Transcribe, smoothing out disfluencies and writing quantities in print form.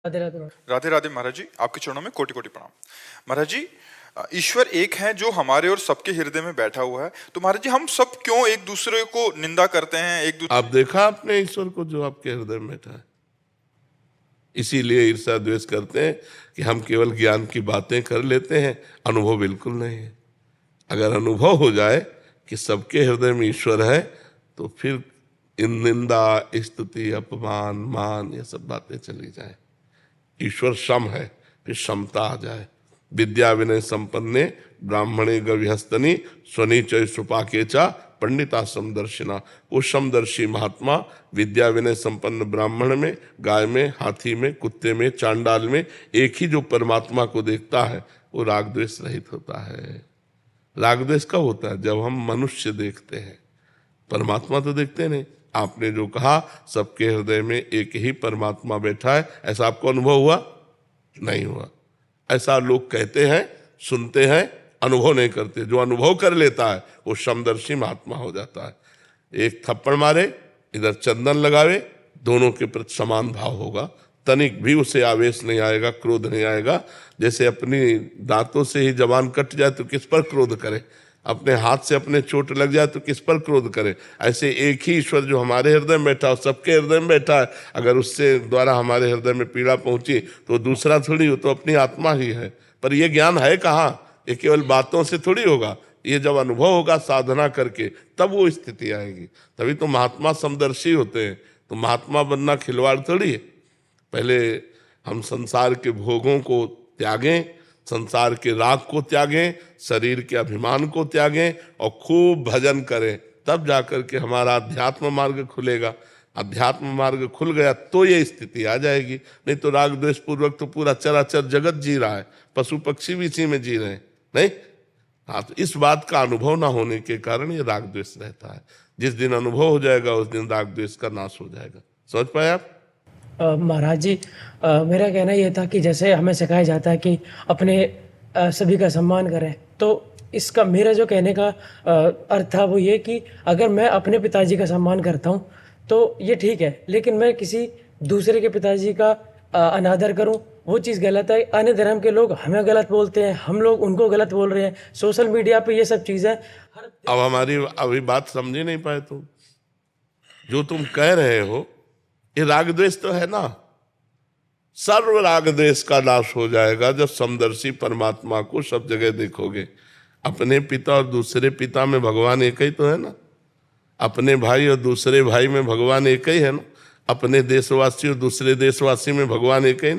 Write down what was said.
राधे राधे। राधे राधे महाराज जी, आपके चरणों में कोटि कोटि प्रणाम। महाराज जी, ईश्वर एक है जो हमारे और सबके हृदय में बैठा हुआ है, तो महाराज जी हम सब क्यों एक दूसरे को निंदा करते हैं, एक दूसरे आप देखा आपने ईश्वर को जो आपके हृदय में बैठा है? इसीलिए ईर्ष्या द्वेष करते हैं कि हम केवल ज्ञान की बातें कर लेते हैं, अनुभव बिल्कुल नहीं है। अगर अनुभव हो जाए कि सबके हृदय में ईश्वर है तो फिर इन निंदा, स्तुति, अपमान, मान ये सब बातें चली जाए। ईश्वर सम है, फिर समता आ जाए। विद्या विनय संपन्ने ब्राह्मणे गविहस्तनी स्वनीचय सुपाकेचा पंडिता समदर्शिना। वो समदर्शी महात्मा विद्या विनय संपन्न ब्राह्मण में, गाय में, हाथी में, कुत्ते में, चांडाल में एक ही जो परमात्मा को देखता है वो राग द्वेष रहित होता है। राग द्वेष कब होता है? जब हम मनुष्य देखते हैं, परमात्मा तो देखते नहीं। आपने जो कहा सबके हृदय में एक ही परमात्मा बैठा है, ऐसा आपको अनुभव हुआ? नहीं हुआ। ऐसा लोग कहते हैं, सुनते हैं, अनुभव नहीं करते। जो अनुभव कर लेता है वो समदर्शी महात्मा हो जाता है। एक थप्पड़ मारे, इधर चंदन लगावे, दोनों के प्रति समान भाव होगा। तनिक भी उसे आवेश नहीं आएगा, क्रोध नहीं आएगा। जैसे अपनी दांतों से ही जबान कट जाए तो किस पर क्रोध करे, अपने हाथ से अपने चोट लग जाए तो किस पर क्रोध करे। ऐसे एक ही ईश्वर जो हमारे हृदय में बैठा, सबके हृदय में बैठा है, अगर उससे द्वारा हमारे हृदय में पीड़ा पहुंची तो दूसरा थोड़ी, हो तो अपनी आत्मा ही है। पर यह ज्ञान है कहाँ? ये केवल बातों से थोड़ी होगा। ये जब अनुभव होगा साधना करके तब वो स्थिति आएगी। तभी तो महात्मा समदर्शी होते हैं। तो महात्मा बनना खिलवाड़ थोड़ी है। पहले हम संसार के भोगों को त्यागें, संसार के राग को त्यागें, शरीर के अभिमान को त्यागें और खूब भजन करें, तब जाकर के हमारा अध्यात्म मार्ग खुलेगा। अध्यात्म मार्ग खुल गया तो ये स्थिति आ जाएगी। नहीं तो राग द्वेष पूर्वक तो पूरा चराचर जगत जी रहा है, पशु पक्षी भी इसी में जी रहे हैं। नहीं, हाँ, तो इस बात का अनुभव ना होने के कारण ये राग द्वेष रहता है। जिस दिन अनुभव हो जाएगा उस दिन राग द्वेष का नाश हो जाएगा। समझ पाए आप? महाराज जी, मेरा कहना यह था कि जैसे हमें सिखाया जाता है कि अपने सभी का सम्मान करें, तो इसका मेरा जो कहने का अर्थ था वो ये कि अगर मैं अपने पिताजी का सम्मान करता हूँ तो ये ठीक है, लेकिन मैं किसी दूसरे के पिताजी का अनादर करूं, वो चीज़ गलत है। अन्य धर्म के लोग हमें गलत बोलते हैं, हम लोग उनको गलत बोल रहे हैं। सोशल मीडिया पे ये सब चीज़ें अब हमारी अभी बात समझ नहीं पाए तुम। जो तुम कह रहे हो ये राग द्वेष तो है ना। सर्व राग द्वेष का नाश हो जाएगा जब समदर्शी परमात्मा को सब जगह देखोगे। अपने पिता और दूसरे पिता में भगवान एक ही तो है ना। अपने भाई और दूसरे भाई में भगवान एक ही है ना। अपने देशवासी और दूसरे देशवासी में भगवान एक ही